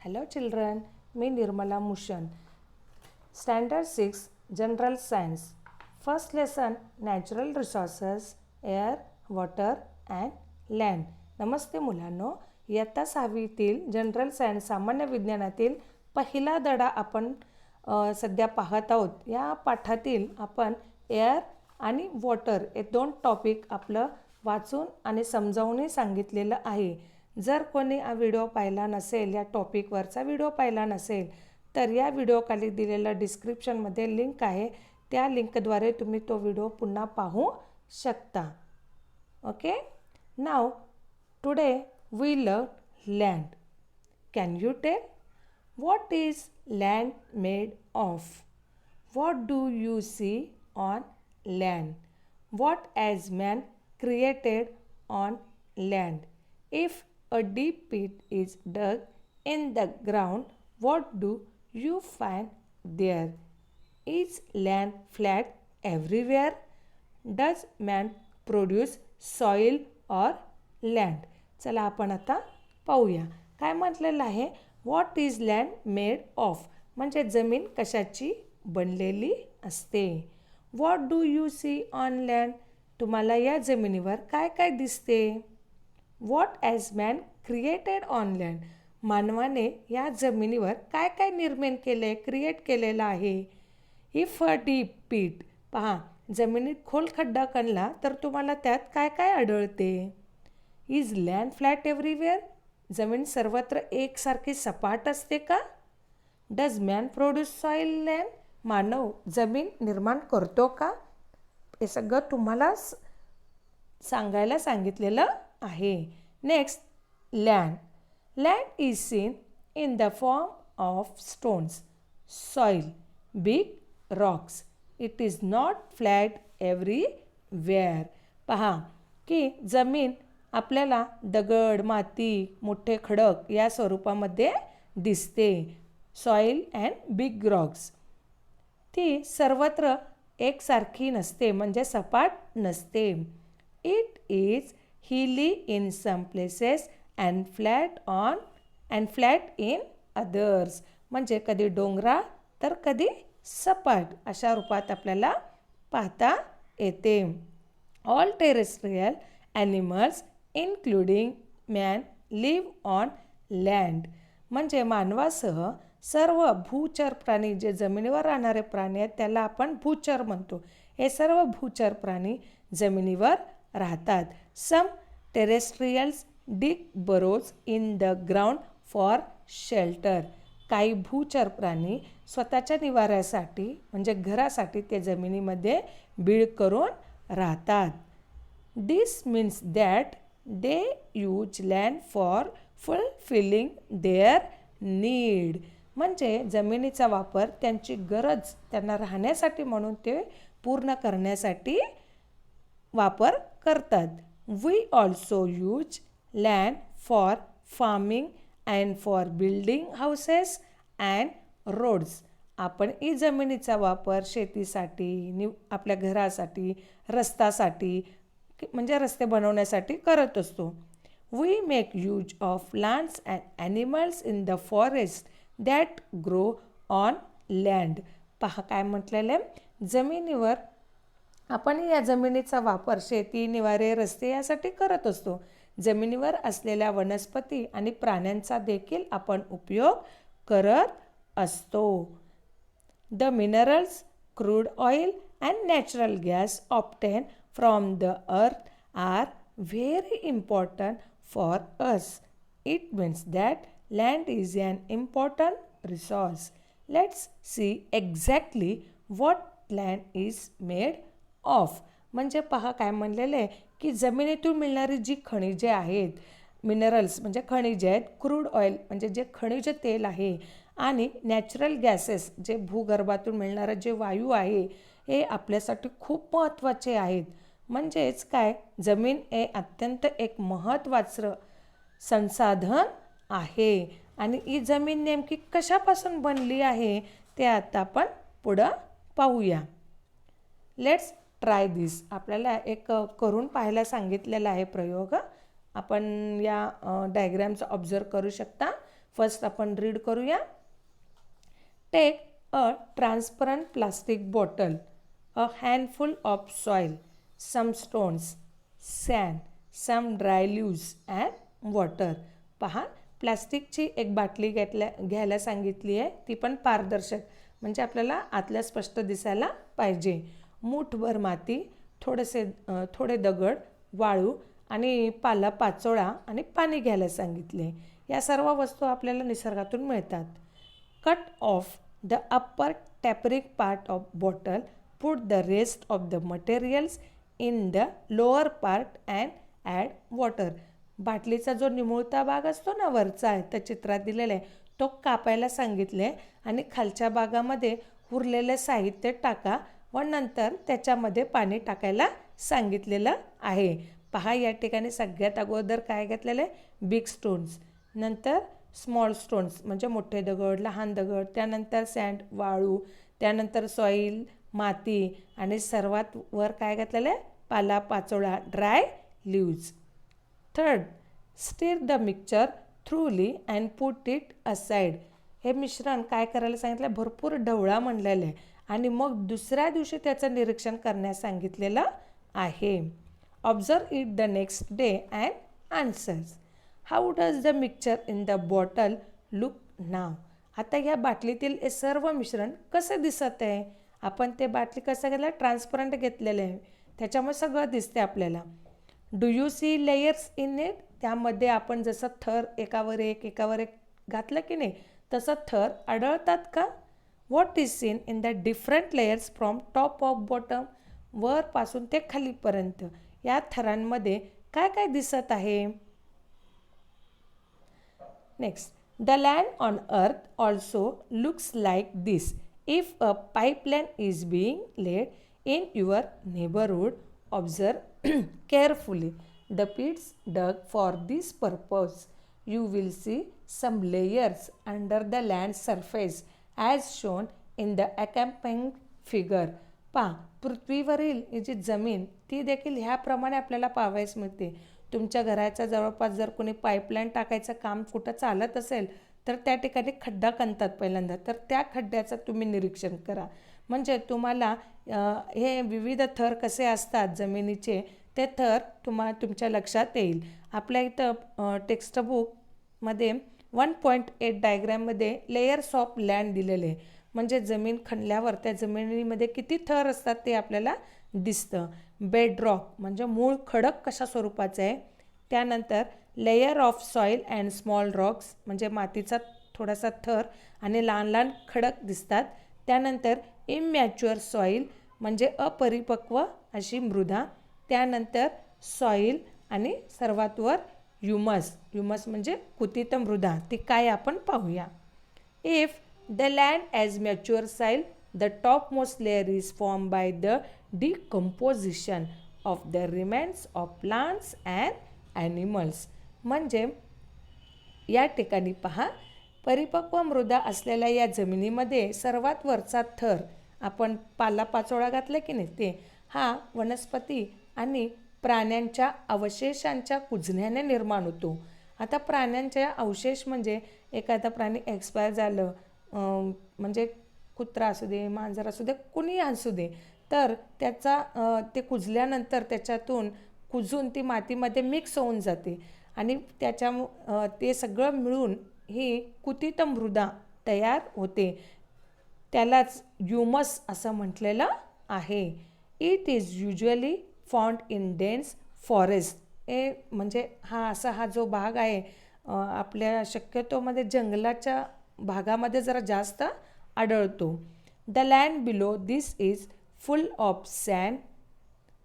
Hello children, me Nirmala मुशन. Standard 6 General Science. First lesson Natural Resources, Air, Water and Land. नमस्ते मुलांनो, इयत्ता 6वीतील general science सामान्य विज्ञानातील पहिला धडा आपण सध्या पाहत आहोत. या पाठातील आपण एअर आणि वॉटर हे दोन टॉपिक आपलं वाचून आणि समजावूनही सांगितलेलं आहे. जर कोणी हा व्हिडिओ पाहिला नसेल, या टॉपिकवरचा व्हिडिओ पाहिला नसेल, तर या व्हिडिओखाली दिलेलं डिस्क्रिप्शनमध्ये लिंक आहे. त्या लिंकद्वारे तुम्ही तो व्हिडिओ पुन्हा पाहू शकता. Okay, now today we learn land. Can you tell what is land made of? What do you see on land? What has man created on land? If a deep pit is dug in the ground, what do you find there? Is land flat everywhere? Does man produce soil or land? चला आपण आता पाहूया. काय म्हटलेलं आहे? What is land made of म्हणजे जमीन कशाची बनलेली असते. What do you see on land तुम्हाला या जमिनीवर काय काय दिसते. What has man created on land मानवाने या जमिनीवर काय काय निर्माण केले, क्रिएट केलेलं आहे. इफ अ डीप पीट पहा, जमिनीत खोल खड्डा खणला तर तुम्हाला त्यात काय काय आढळते. इज लँड फ्लॅट एव्हरीवेअर जमीन सर्वत्र एकसारखी सपाट असते का. Does man produce soil land मानव जमीन निर्माण करतो का. हे सगळं तुम्हाला सांगायला सांगितलेलं आहे. Next land. Land is seen in the form of stones, soil, big Roxx. It is not flat everywhere. पहा की जमीन आपल्याला दगड, माती, मोठे खडक या स्वरूपामध्ये दिसते. Soil and big rocks. ती सर्वत्र एकसारखी नसते म्हणजे सपाट नसते. It is hilly in some places and flat in others म्हणजे कधी डोंगरा तर कधी सपाट अशा रूपात आपल्याला पाहता येते. All terrestrial animals including man live on land म्हणजे मानवासह सर्व भूचर प्राणी जे जमिनीवर राहणारे प्राणी आहेत त्याला आपण भूचर म्हणतो. हे सर्व भूचर प्राणी जमिनीवर राहतात. Some terrestrials dig burrows in the ground for shelter. काही भूचर प्राणी स्वतःच्या निवाऱ्यासाठी म्हणजे घरासाठी ते जमिनीमध्ये बीळ करून राहतात. This means that they use land for fulfilling their need म्हणजे जमिनीचा वापर त्यांची गरज त्यांना राहण्यासाठी म्हणून ते पूर्ण करण्यासाठी वापर करतात. We also use land for farming and for building houses and roads. आपण ही जमिनीचा वापर शेतीसाठी, आपल्या घरासाठी, रस्त्यासाठी म्हणजे रस्ते बनवण्यासाठी करत असतो. We make use of plants and animals in the forest that grow on land. पहा काय म्हटलेलं आहे, जमिनीवर आपण या जमिनीचा वापर शेती, निवारे, रस्ते यासाठी करत असतो. जमिनीवर असलेल्या वनस्पती आणि प्राण्यांचा देखील आपण उपयोग करत असतो. The minerals, crude oil and natural gas obtain from the earth are very important for us. It means that land is an important resource. Let's see exactly what land is made of. म्हणजे पहा काय म्हणलेलं आहे की जमिनीतून मिळणारी जी खनिजे आहेत, मिनरल्स म्हणजे खनिजे आहेत, क्रूड ऑइल म्हणजे जे खनिज तेल आहे आणि नॅचरल गॅसेस जे भूगर्भातून मिळणारं जे वायू आहे हे आपल्यासाठी खूप महत्त्वाचे आहेत. म्हणजेच काय, जमीन हे अत्यंत एक महत्त्वाचं संसाधन आहे. आणि ही जमीन नेमकी कशापासून बनली आहे ते आता आपण पुढं पाहूया. लेट्स ट्राय दिस. आपल्याला एक करून पाहायला सांगितलेला आहे प्रयोग. आपण या डायग्रामचा ऑब्झर्व करू शकता. फर्स्ट आपण रीड करूया. Take a transparent plastic bottle, a handful of soil, some stones, sand, some dry leaves and water. पहा, प्लास्टिकची एक बाटली घ्यायला सांगितली आहे, ती पण पारदर्शक, म्हणजे आपल्याला आतल्या स्पष्ट दिसायला पाहिजे. मूठभर माती, थोडे दगड, वाळू आणि पाचोळा आणि पाणी घ्यायला सांगितले. या सर्व वस्तू आपल्याला निसर्गातून मिळतात. Cut off the upper tapering part of bottle, put the rest of the materials in the lower part and add water. बाटलीचा जो निमुळता भाग असतो ना, वरचा आहे, त्या चित्रात दिलेला आहे, तो कापायला सांगितले आणि खालच्या भागामध्ये उरलेले साहित्य टाका व नंतर त्याच्यामध्ये पाणी टाकायला सांगितलेलं आहे. पहा, या ठिकाणी सगळ्यात अगोदर काय घेतलेलं आहे, बिग स्टोन्स, नंतर स्मॉल स्टोन्स म्हणजे मोठे दगड, लहान दगड, त्यानंतर सँड वाळू, त्यानंतर सॉईल माती आणि सर्वात वर काय घेतलेलं आहे, पाचोळा dry leaves. Third, stir the mixture थ्रूली and put it aside. हे मिश्रण काय करायला सांगितलं, भरपूर ढवळा म्हणलेलं आहे आणि मग दुसऱ्या दिवशी त्याचं निरीक्षण करण्यास सांगितलेलं आहे. Observe it the next day and answers. How does the mixture in the bottle look now. आता या बाटलीतील हे सर्व मिश्रण कसं दिसत आहे, आपण ते बाटली कसं घेतलं, ट्रान्सपरंट घेतलेलं आहे, त्याच्यामुळे सगळं दिसते आपल्याला. Do you see layers in it. त्यामध्ये आपण जसं थर एकावर एक घातलं की नाही, तसं थर आढळतात का. What is seen in the different layers from top of bottom. वरपासून ते खालीपर्यंत या थरांमध्ये काय काय दिसत आहे. Next, the land on earth also looks like this. If a pipeline is being laid in your neighbourhood, observe carefully the pits dug for this purpose. You will see some layers under the land surface as shown in the accompanying figure. पृथ्वीवरील जी जमीन ती देखील ह्याप्रमाणे आपल्याला पाहावयास मिळते. तुमच्या घराच्या जवळपास जर कोणी पाईपलाईन टाकायचं काम कुठं चालत असेल तर त्या ठिकाणी खड्डा खणतात पहिल्यांदा, तर त्या खड्ड्याचं तुम्ही निरीक्षण करा. म्हणजे तुम्हाला हे विविध थर कसे असतात जमिनीचे ते थर तुमच्या लक्षात येईल. आपल्या इथं टेक्स्टबुकमध्ये 1.8 डायग्रॅममध्ये लेयर्स ऑफ लँड दिलेले आहे, म्हणजे जमीन खणल्यावर त्या जमिनीमध्ये किती थर असतात ते आपल्याला दिसतं. बेडरॉक म्हणजे मूळ खडक कशा स्वरूपाचं आहे. त्यानंतर layer of soil and small Roxx म्हणजे मातीचा थोडासा थर आणि लहान लहान खडक दिसतात. त्यानंतर इमॅच्युअर सॉईल म्हणजे अपरिपक्व अशी मृदा. त्यानंतर सॉईल आणि सर्वात वर ह्युमस म्हणजे कुतीत मृदा, ती काय आपण पाहूया. If the land as mature soil, the top most layer is form by the decomposition of the remains of plants and animals. म्हणजे या ठिकाणी पहा, परिपक्व मृदा असलेल्या या जमिनीमध्ये सर्वात वरचा थर आपण पाचोळा घातला की नाही, ते हा वनस्पती आणि प्राण्यांच्या अवशेषांच्या कुजण्याने निर्माण होतो. आता प्राण्यांच्या अवशेष म्हणजे एखादा प्राणी एक्सपायर झालं, म्हणजे कुत्रा असू दे, मांजर असू दे, कुणी असू दे, तर त्याचा ते कुजल्यानंतर त्याच्यातून कुजून ती मातीमध्ये मिक्स होऊन जाते आणि ते सगळं मिळून ही कुतीत मृदा तयार होते. त्यालाच ह्युमस असं म्हटलेलं आहे. It is usually found in dense forest. म्हणजे हा जो भाग आहे आपल्या शक्यतोमध्ये जंगलाच्या भागामध्ये जरा जास्त आढळतो. The land below this is full of sand,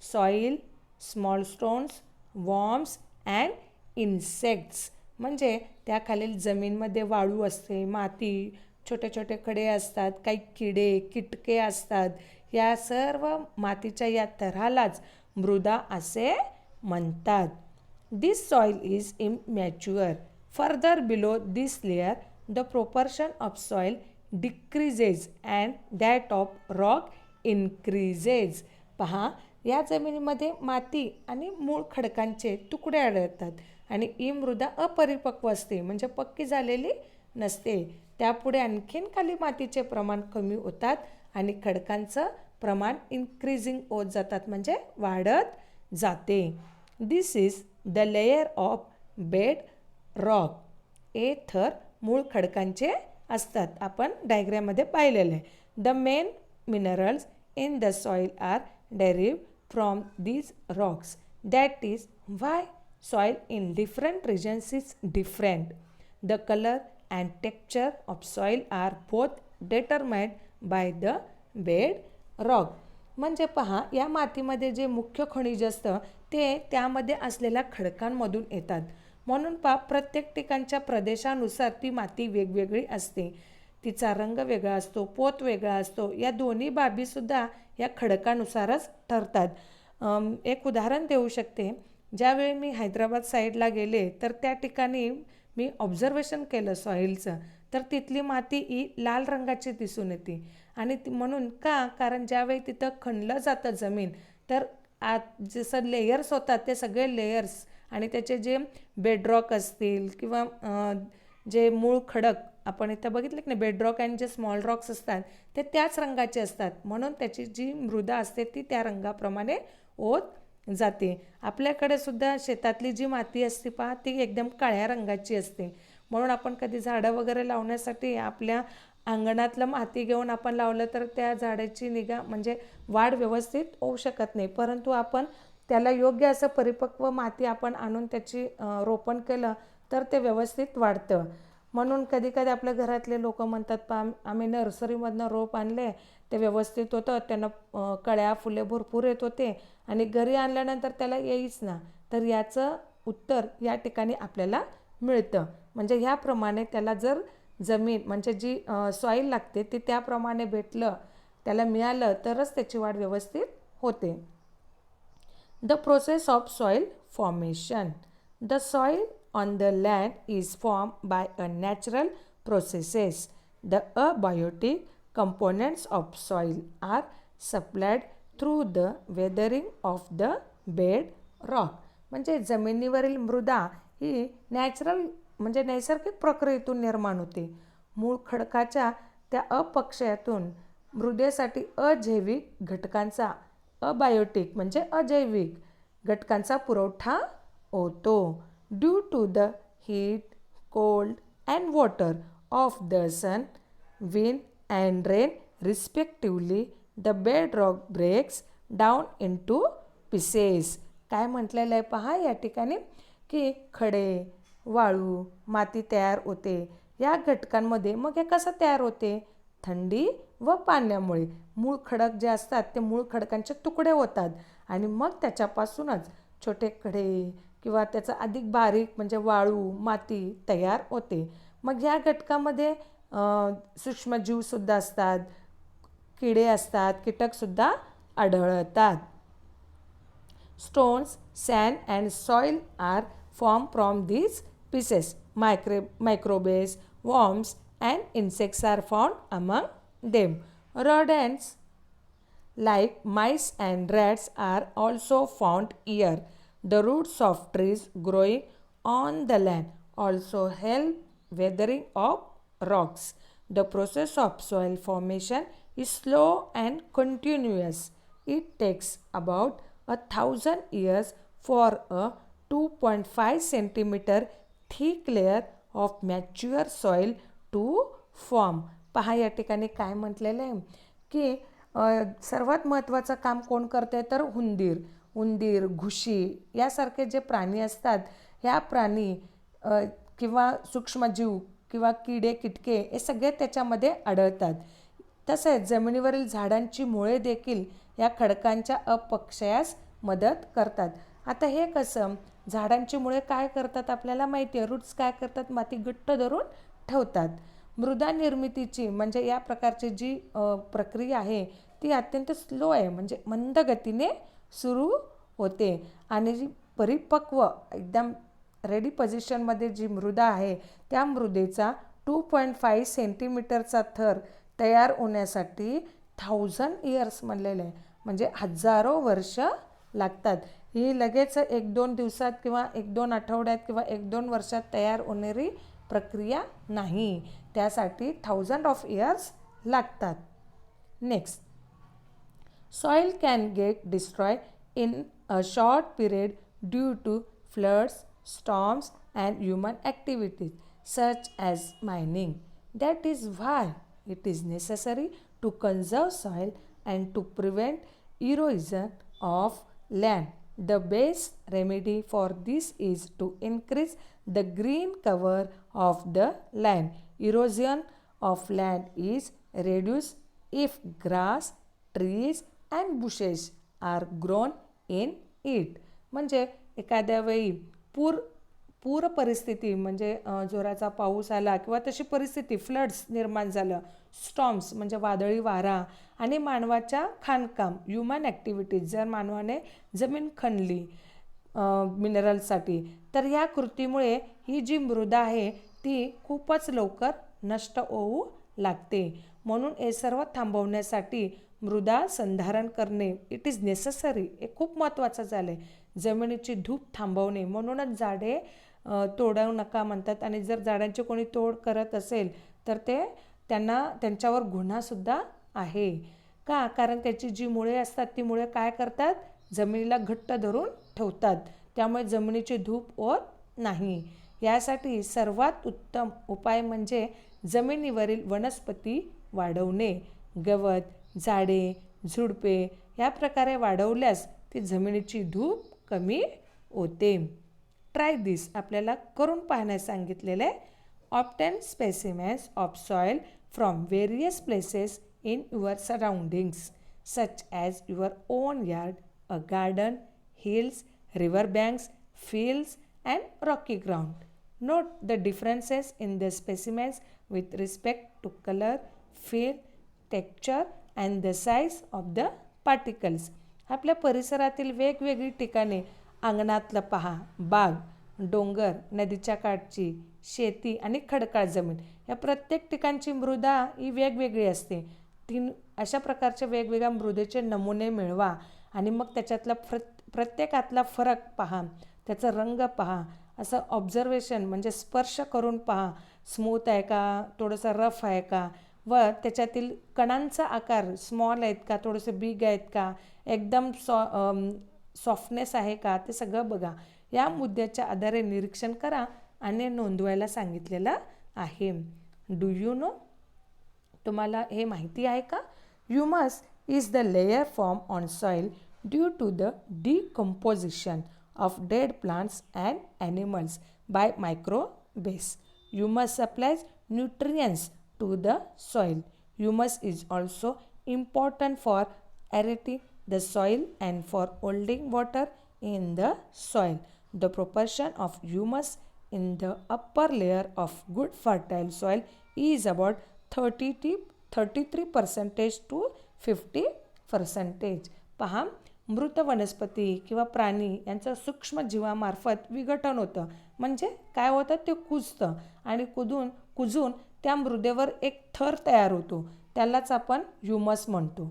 soil, small stones, worms and insects. म्हणजे त्याखालील जमीनमध्ये वाळू असते, माती, छोटे छोटे खडे असतात, काही किडे कीटके असतात. या सर्व मातीच्या या थरालाच मृदा असे म्हणतात. This soil is immature. Further below this layer the proportion of soil decreases and that of rock increases. पहा, या जमिनीमध्ये माती आणि मूळ खडकांचे तुकडे आढळतात आणि ही मृदा अपरिपक्व असते, म्हणजे पक्की झालेली नसते. त्यापुढे आणखीन खाली मातीचे प्रमाण कमी होतात आणि खडकांचं प्रमाण इन्क्रीजिंग होत जातात, म्हणजे वाढत जाते. This is the layer of bed rock. हे थर मूळ खडकांचे असतात. आपण डायग्राममध्ये पाहिलेलं आहे. The main minerals in the soil are derived from these rocks. That is why soil in different regions is different. The color and texture of soil are both determined by the bed rock. म्हणजे पहा, या मातीमध्ये जे मुख्य खनिज असतं ते त्यामध्ये असलेल्या खडकांमधून येतात. म्हणून प्रत्येक ठिकाणच्या प्रदेशानुसार ती माती वेगवेगळी असते. तिचा रंग वेगळा असतो, पोत वेगळा असतो. या दोन्ही बाबीसुद्धा या खडकानुसारच ठरतात. एक उदाहरण देऊ शकते. ज्यावेळी मी हैदराबाद साईडला गेले तर त्या ठिकाणी मी ऑब्झर्वेशन केलं सॉईलचं, तर तिथली माती ही लाल रंगाची दिसून येते. आणि म्हणून कारण ज्यावेळी तिथं खणलं जातं जमीन, तर जसं लेयर्स होतात ते सगळे लेयर्स आणि त्याचे जे बेडरॉक असतील किंवा जे मूळ खडक आपण इथं बघितलं की नाही, बेडरॉक आणि जे स्मॉल रॉक्स असतात ते त्याच रंगाचे असतात. म्हणून त्याची जी मृदा असते ती त्या रंगाप्रमाणे होत जाते. आपल्याकडे सुद्धा शेतातली जी माती असते ती एकदम काळ्या रंगाची असते. म्हणून आपण कधी झाडं वगैरे लावण्यासाठी आपल्या अंगणातलं माती घेऊन आपण लावलं तर त्या झाडाची निगा म्हणजे वाढ व्यवस्थित होऊ शकत नाही. परंतु आपण त्याला योग्य असं परिपक्व माती आपण आणून त्याची रोपण केलं तर ते व्यवस्थित वाढतं. म्हणून कधी कधी आपल्या घरातले लोक म्हणतात आम्ही नर्सरीमधनं रोप आणले, ते व्यवस्थित होतं, त्यांना कळ्या फुले भरपूर येत होते आणि घरी आणल्यानंतर त्याला येईच ना. तर याचं उत्तर या ठिकाणी आपल्याला मिळतं. म्हणजे ह्याप्रमाणे त्याला जर जमीन म्हणजे जी सॉईल लागते ती त्याप्रमाणे भेटलं, त्याला मिळालं तरच त्याची वाढ व्यवस्थित होते. The process of soil formation. The soil on the land is formed by a natural processes. The abiotic components of soil are supplied through the weathering of the bed rock. म्हणजे जमिनीवरील मृदा ही म्हणजे नैसर्गिक प्रक्रियेतून निर्माण होते. मूळ खडकाच्या त्या अपक्षयातून मृदेसाठी अजैविक घटकांचा अबायोटिक म्हणजे अजैविक घटकांचा पुरवठा होतो. Due to the heat, cold and water of the sun, wind and rain respectively, the bed rock breaks down into pieces. काय म्हटलेलं आहे पहा या ठिकाणी की खडे, वाळू, माती तयार होते. या घटकांमध्ये मग हे कसं तयार होते? थंडी व पाण्यामुळे मूळ खडक जे असतात ते मूळ खडकांचे तुकडे होतात आणि मग त्याच्यापासूनच छोटे खडे किंवा त्याचं अधिक बारीक म्हणजे वाळू, माती तयार होते. मग ह्या घटकामध्ये सूक्ष्मजीवसुद्धा असतात, किडे असतात, कीटकसुद्धा आढळतात. Stones, sand and soil are form from these pieces. Microbes, worms and insects are found among them. Rodents like mice and rats are also found here. The roots of trees growing on the land also help weathering of rocks. The process of soil formation is slow and continuous. It takes about 1,000 years for a 2.5 centimeter thick layer of mature soil to form. पहा या ठिकाणी काय म्हटलेलं आहे की सर्वात महत्त्वाचं काम कोण करते तर उंदीर, घुशी यासारखे जे प्राणी असतात, ह्या प्राणी किंवा सूक्ष्मजीव किंवा किडे कीटके हे सगळे त्याच्यामध्ये आढळतात. तसेच जमिनीवरील झाडांची मुळे देखील या खडकांच्या अपक्षयास मदत करतात. आता हे कसं? झाडांची मुळे काय करतात आपल्याला माहिती आहे. रूट्स काय करतात? माती घट्ट धरून ठेवतात. मृदा निर्मितीची म्हणजे या प्रकारची जी प्रक्रिया आहे ती अत्यंत स्लो आहे, म्हणजे मंद गतीने सुरू होते आणि जी परिपक्व एकदम रेडी पोझिशनमध्ये जी मृदा आहे त्या मृदेचा 2.5 सेंटीमीटरचा थर तयार होण्यासाठी 1,000 इयर्स म्हणलेलं आहे, म्हणजे हजारो वर्ष लागतात. ही लगेच 1-2 दिवसात किंवा 1-2 आठवड्यात किंवा 1-2 वर्षात तयार होणारी प्रक्रिया नाही, त्यासाठी 1000 ऑफ इयर्स लागतात. Next, soil can get destroyed in a short period due to floods, storms, and human activities such as mining. That is why it is necessary to conserve soil and to prevent erosion of land. The best remedy for this is to increase the green cover of the land. Erosion of land is reduced if grass, trees and bushes are grown in it. म्हणजे एखाद्या वेळी पूर परिस्थिती म्हणजे जोराचा पाऊस आला किंवा तशी परिस्थिती, फ्लड्स निर्माण झालं, स्टॉर्म्स म्हणजे वादळी वारा आणि मानवाच्या खाणकाम, ह्युमन ॲक्टिव्हिटीज, जर मानवाने जमीन खणली मिनरलसाठी, तर या कृतीमुळे ही जी मृदा आहे ती खूपच लवकर नष्ट होऊ लागते. म्हणून हे सर्व थांबवण्यासाठी मृदा संधारण करणे इट इज नेसेसरी, हे खूप महत्त्वाचं झालं आहे. जमिनीची धूप थांबवणे, म्हणूनच झाडे तोडू नका म्हणतात. आणि जर झाडांची कोणी तोड करत असेल तर त्यांच्यावर गुन्हासुद्धा आहे. का? कारण त्याची जी मुळे असतात ती मुळे काय करतात, जमिनीला घट्ट धरून ठेवतात, त्यामुळे जमिनीची धूप होत नाही. यासाठी सर्वात उत्तम उपाय म्हणजे जमिनीवरील वनस्पती वाढवणे. गवत, झाडे, झुडपे या प्रकारे वाढवल्यास ती जमिनीची धूप कमी होते. ट्राय दिस, आपल्याला करून पाहण्यास सांगितलेलं आहे. Obtain specimens of soil from various places in your surroundings such as your own yard, a garden, hills, river banks, fields and rocky ground. Note the differences in the specimens with respect to color, feel, texture and the size of the particles. आपल्या परिसरातील वेगवेगळी ठिकाणे, अंगणातलं पहा, बाग, डोंगर, नदीच्या काठची, शेती आणि खडकाळ जमीन, या प्रत्येक ठिकाणची मृदा ही वेगवेगळी असते. अशा प्रकारचे वेगवेगळ्या मृदेचे नमुने मिळवा आणि मग त्याच्यातला प्रत्येकातला फरक पहा, त्याचा रंग पहा, असं ऑब्झर्वेशन म्हणजे स्पर्श करून पहा, स्मूथ आहे का, थोडंसं रफ आहे का, व त्याच्यातील कणांचा आकार स्मॉल आहेत का, थोडेसे बिग आहेत का, एकदम सॉफ्टनेस आहे का, ते सगळं बघा. या मुद्द्याच्या आधारे निरीक्षण करा आणि नोंदवायला सांगितलेलं आहे. डू यू नो, तुम्हाला हे माहिती आहे का? Humus is the layer form on soil due to the decomposition of dead plants and animals by microbes. Humus supplies nutrients to the soil. Humus is also important for aerating the soil and for holding water in the soil. The proportion of humus in the upper layer of good fertile soil is about 33% to 50%. पहा, मृत वनस्पती किंवा प्राणी यांचं सूक्ष्म जीवामार्फत विघटन होतं. म्हणजे काय होतं, ते कुजतं आणि कुजून त्या मृदेवर एक थर तयार होतो, त्यालाच आपण ह्युमस म्हणतो.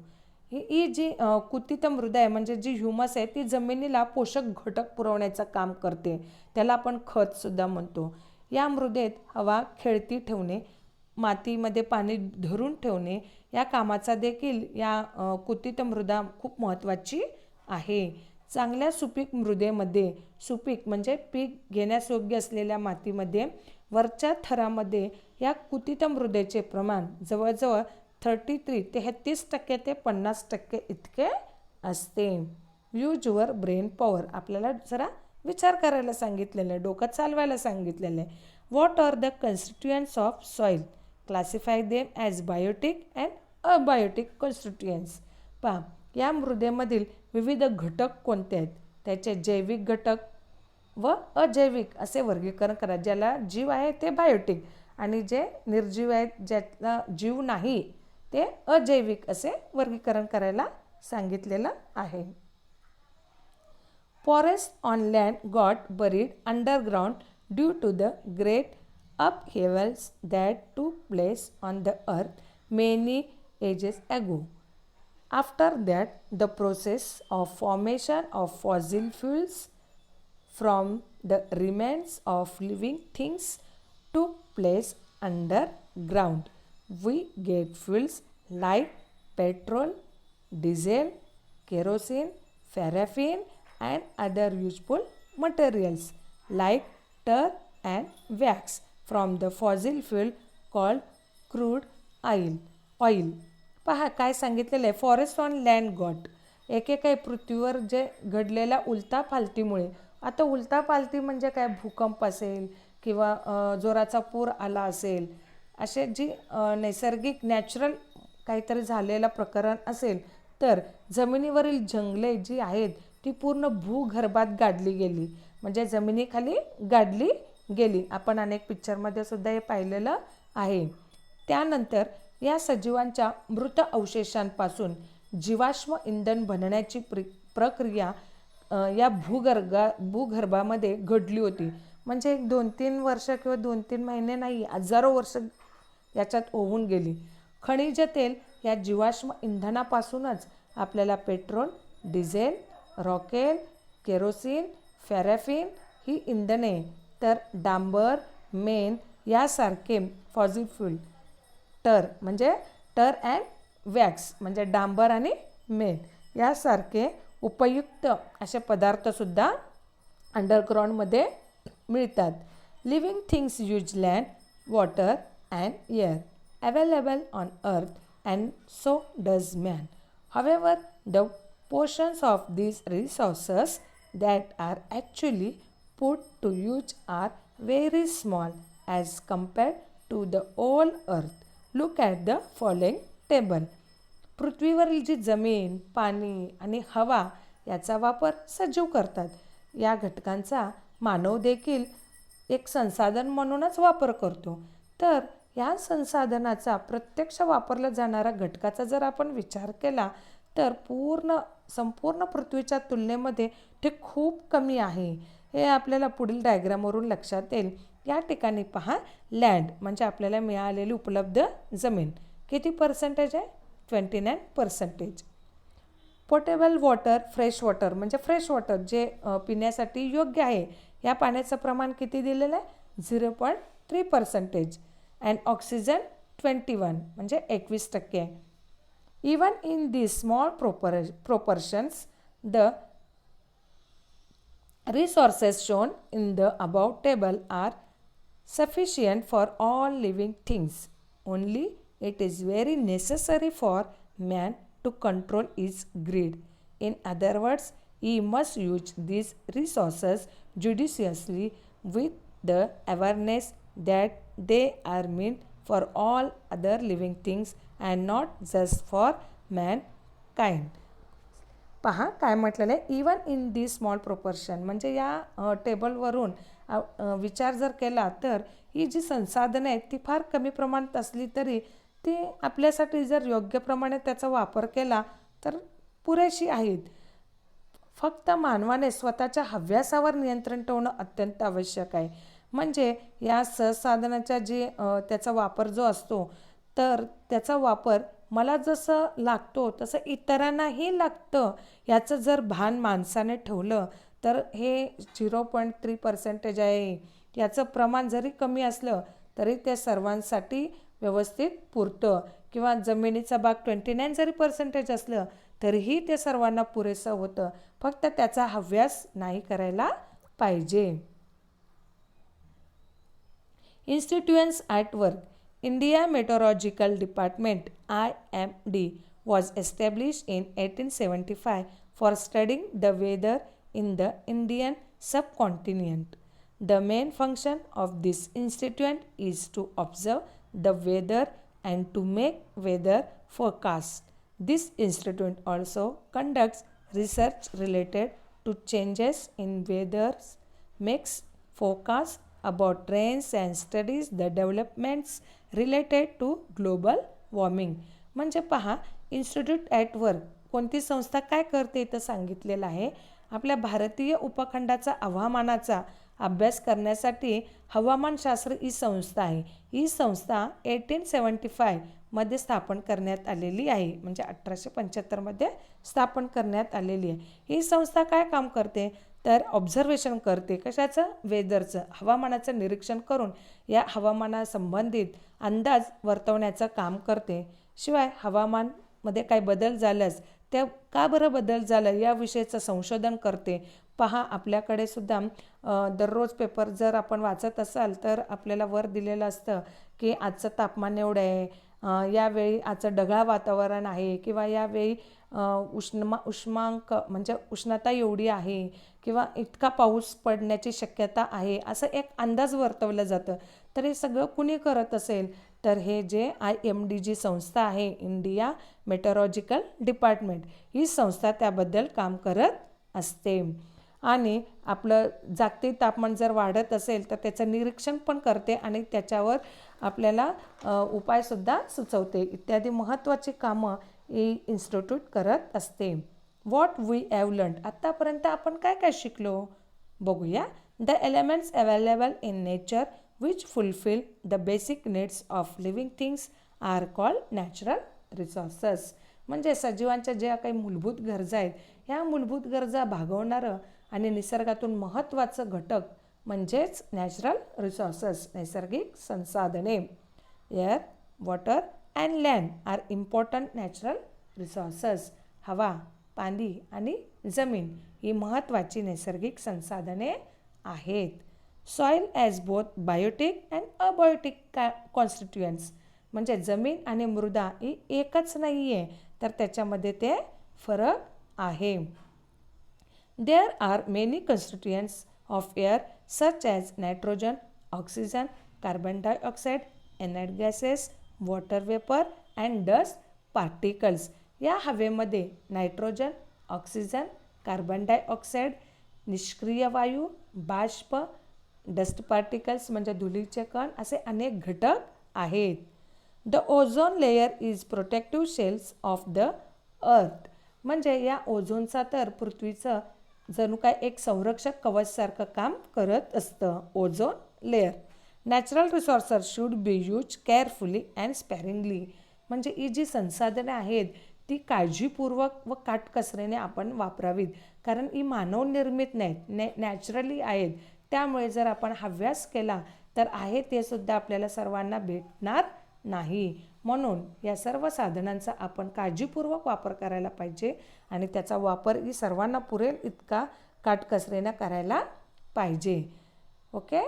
ही जी कुतीत मृदा आहे म्हणजे जी ह्युमस आहे ती जमिनीला पोषक घटक पुरवण्याचं काम करते, त्याला आपण खतसुद्धा म्हणतो. या मृदेत हवा खेळती ठेवणे, मातीमध्ये पाणी धरून ठेवणे या कामाचा देखील या कुतीत मृदा खूप महत्त्वाची आहे. चांगल्या सुपीक मृदेमध्ये, सुपीक म्हणजे पीक घेण्यास योग्य असलेल्या मातीमध्ये वरच्या थरामध्ये या कुतीत मृदेचे प्रमाण जवळजवळ 33% ते 50% इतके असते. यूज युअर ब्रेन पॉवर, आपल्याला जरा विचार करायला सांगितलेलं आहे, डोकं चालवायला सांगितलेलं आहे. What are the constituents of soil? Classify them as biotic and abiotic constituents. पहा, या मृदेमधील विविध घटक कोणते आहेत, त्याचे जैविक घटक व अजैविक असे वर्गीकरण करा. ज्याला जीव आहे ते बायोटिक आणि जे निर्जीव आहेत, ज्याला जीव नाही, ते अजैविक असे वर्गीकरण करायला सांगितलेलं आहे. Forest on land got buried underground due to the great upheavals that took place on the earth many ages ago. After that, the process of formation of fossil fuels from the remains of living things took place underground. We get fuels like petrol, diesel, kerosene, paraffin, and other useful materials like tar and wax from the fossil fuel called crude oil. पहा काय सांगितलेलं आहे, forest on land got, एकेकाळी पृथ्वीवर जे घडलेल्या उलथापालथीमुळे, आता उलथापालथी म्हणजे काय, भूकंप असेल किंवा जोराचा पूर आला असेल, असे जी नैसर्गिक नॅचरल काहीतरी झालेलं प्रकरण असेल, तर जमिनीवरील जंगले जी आहेत ती पूर्ण भूगर्भात गाडली गेली, म्हणजे जमिनीखाली गाडली गेली. आपण अनेक पिक्चरमध्ये सुद्धा हे पाहिलेलं आहे. त्यानंतर या सजीवांच्या मृत अवशेषांपासून जीवाश्म इंधन बनण्याची प्रक्रिया या भूगर्भामध्ये घडली होती. म्हणजे 2-3 वर्ष किंवा 2-3 महिने नाही, हजारो वर्ष याच्यात होऊन गेली. खनिज तेल या जीवाश्म इंधनापासूनच आपल्याला पेट्रोल, डिझेल, रॉकेल, केरोसिन, पॅराफिन ही इंधने, तर डांबर, मेण यासारखे फॉसिल फ्यूल, म्हणजे टर अँड वॅक्स म्हणजे डांबर आणि मेण यासारखे उपयुक्त असे पदार्थसुद्धा अंडरग्राऊंडमध्ये मिळतात. Living things use land, water and air available on earth and so does man. However, the portions of these resources that are actually put to use are very small as compared to the whole earth. Look at the following table. पृथ्वीवरील जी जमीन, पाणी आणि हवा याचा वापर सजीव करतात. या घटकांचा मानव देखील एक संसाधन म्हणूनच वापर करतो. तर या संसाधनाचा प्रत्यक्ष वापरला जाणारा घटकाचा जर आपण विचार केला तर संपूर्ण पृथ्वीच्या तुलनेमध्ये ते खूप कमी आहे. हे आपल्याला पुढील डायग्रामवरून लक्षात येईल. या ठिकाणी पहा, लँड म्हणजे आपल्याला मिळालेली उपलब्ध जमीन किती पर्सेंटेज आहे, 29%. पोटेबल वॉटर, फ्रेश वॉटर म्हणजे फ्रेश वॉटर जे पिण्यासाठी योग्य आहे, या पाण्याचं प्रमाण किती दिलेलं आहे, 0.3%. अँड ऑक्सिजन 21 म्हणजे 21% आहे. Even in these small proportions, the resources shown in the above table are sufficient for all living things. Only it is very necessary for man to control his greed. In other words, he must use these resources judiciously with the awareness that they are meant for all other living things and not just for mankind. पहा काय म्हटलेलं आहे, even in the small proportion म्हणजे या टेबलवरून विचार जर केला तर ही जी संसाधनं आहेत ती फार कमी प्रमाणात असली तरी ती आपल्यासाठी जर योग्य प्रमाणे त्याचा वापर केला तर पुरेशी आहेत. फक्त मानवाने स्वतःच्या हव्यासावर नियंत्रण ठेवणं अत्यंत आवश्यक आहे. म्हणजे या संसाधनाचा त्याचा वापर जो असतो, तर त्याचा वापर मला जसं लागतो तसं इतरांनाही लागतं याचं जर भान माणसाने ठेवलं तर हे 0.3% आहे, याचं प्रमाण जरी कमी असलं तरी ते सर्वांसाठी व्यवस्थित पुरतं. किंवा जमिनीचा भाग 29 जरी पर्सेंटेज असलं तरीही ते सर्वांना पुरेसं होतं, फक्त त्याचा हव्यास नाही करायला पाहिजे. Institutions at work. India Meteorological Department IMD was established in 1875 for studying the weather in the Indian subcontinent. The main function of this institute is to observe the weather and to make weather forecasts. This institute also conducts research related to changes in weather, makes forecasts about rains and studies the developments related to global warming. म्हणजे पहा, institute at work कोणती संस्था काय करते इथं सांगितलेलं आहे. आपल्या भारतीय उपखंडाचा हवामानाचा अभ्यास करण्यासाठी हवामानशास्त्र ही संस्था आहे. ही संस्था 1875 मध्ये स्थापन करण्यात आलेली आहे, म्हणजे 1875 मध्ये स्थापन करण्यात आलेली आहे. ही संस्था काय काम करते तर ऑब्झर्वेशन करते. कशाचं? वेदरचं, हवामानाचं निरीक्षण करून या हवामानासंबंधित अंदाज वर्तवण्याचं काम करते. शिवाय हवामानमध्ये काही बदल झाल्यास त्या का बरं बदल झालं याविषयीचं संशोधन करते. पहा, आपल्याकडे सुद्धा दररोज पेपर जर आपण वाचत असाल तर आपल्याला वर दिलेलं असतं की आजचं तापमान एवढं आहे, यावेळी आजचं ढगाळ वातावरण आहे, किंवा यावेळी उष्मांक म्हणजे उष्णता एवढी आहे, किंवा इतका पाऊस पडण्याची शक्यता आहे, असं एक अंदाज वर्तवलं जातं. तर हे सगळं कुणी करत असेल तर हे जे IMD जी संस्था आहे, इंडिया मेटरोलॉजिकल डिपार्टमेंट, ही संस्था त्याबद्दल काम करत असते. आणि आपलं जागतिक तापमान जर वाढत असेल तर त्याचं निरीक्षण पण करते आणि त्याच्यावर आपल्याला उपायसुद्धा सुचवते. इत्यादी महत्त्वाची कामं ही इन्स्टिट्यूट करत असते. व्हॉट वी हॅव लर्न्ड, आत्तापर्यंत आपण काय काय शिकलो बघूया. The elements available in nature which fulfil the basic needs of living things are called natural resources. म्हणजे सजीवांच्या ज्या काही मूलभूत गरजा आहेत, ह्या मूलभूत गरजा भागवणारं आणि निसर्गातून महत्त्वाचं घटक म्हणजेच नॅचरल रिसोर्सेस, नैसर्गिक संसाधने. Air, water and land are important natural resources. हवा, पाणी आणि जमीन ही महत्त्वाची नैसर्गिक संसाधने आहेत. Soil as both biotic and abiotic constituents, म्हणजे जमीन आणि मृदा ही एकच नाही आहे, तर त्याच्यामध्ये ते फरक आहे. There are many constituents of air such as nitrogen, oxygen, carbon dioxide, inert gases, water vapor and dust particles. या हवेमध्ये नायट्रोजन, ऑक्सिजन, कार्बन डायऑक्साईड, निष्क्रिय वायू, बाष्प, डस्ट पार्टिकल्स म्हणजे धुळीचे कण असे अनेक घटक आहेत. The ozone layer is protective shells of the earth, म्हणजे या ओझोनचा तर पृथ्वीचं जणू काय एक संरक्षक कवचसारखं काम करत असतं. Ozone layer. Natural resources should be use carefully and sparingly, म्हणजे ही जी संसाधने आहेत ती काळजीपूर्वक व काटकसरीने आपण वापरावीत, कारण ही मानवनिर्मित नाहीत, नॅचरली आहेत. त्यामुळे जर आपण हव्यास केला तर आहे ते सुद्धा आपल्याला सर्वांना भेटणार नाही. म्हणून या सर्व साधनांचा आपण काळजीपूर्वक वापर करायला पाहिजे आणि त्याचा वापरही सर्वांना पुरेल इतका काटकसरीने करायला पाहिजे. ओके,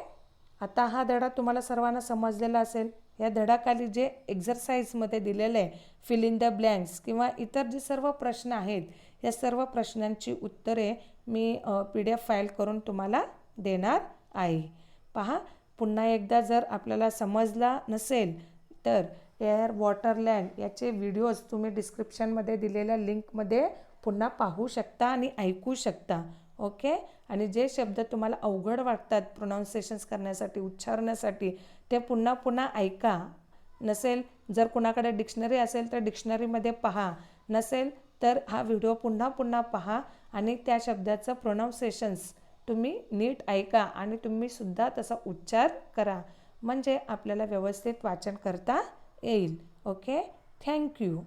आता हा धडा तुम्हाला सर्वांना समजलेला असेल. या धडाखाली जे एक्झरसाइजमध्ये दिलेलं आहे फिल इन द ब्लँक्स किंवा इतर जे सर्व प्रश्न आहेत, या सर्व प्रश्नांची उत्तरे मी PDF फाईल करून तुम्हाला देणार आहे. पहा, पुन्हा एकदा जर आपल्याला समजला नसेल तर एअर, वॉटर, लँड याचे व्हिडिओज तुम्ही डिस्क्रिप्शनमध्ये दिलेल्या लिंकमध्ये पुन्हा पाहू शकता आणि ऐकू शकता. ओके, आणि जे शब्द तुम्हाला अवघड वाटतात प्रोनाऊन्सिएशन्स करण्यासाठी, उच्चारण्यासाठी, ते पुन्हा पुन्हा ऐका. नसेल जर कुणाकडे डिक्शनरी असेल तर डिक्शनरीमध्ये पहा, नसेल तर हा व्हिडिओ पुन्हा पुन्हा पहा आणि त्या शब्दाचं प्रोनाऊन्सिएशन्स तुम्ही नीट ऐका आणि तुम्ही सुद्धा तसा उच्चार करा, म्हणजे आपल्याला व्यवस्थित वाचन करता येईल. Okay, thank you.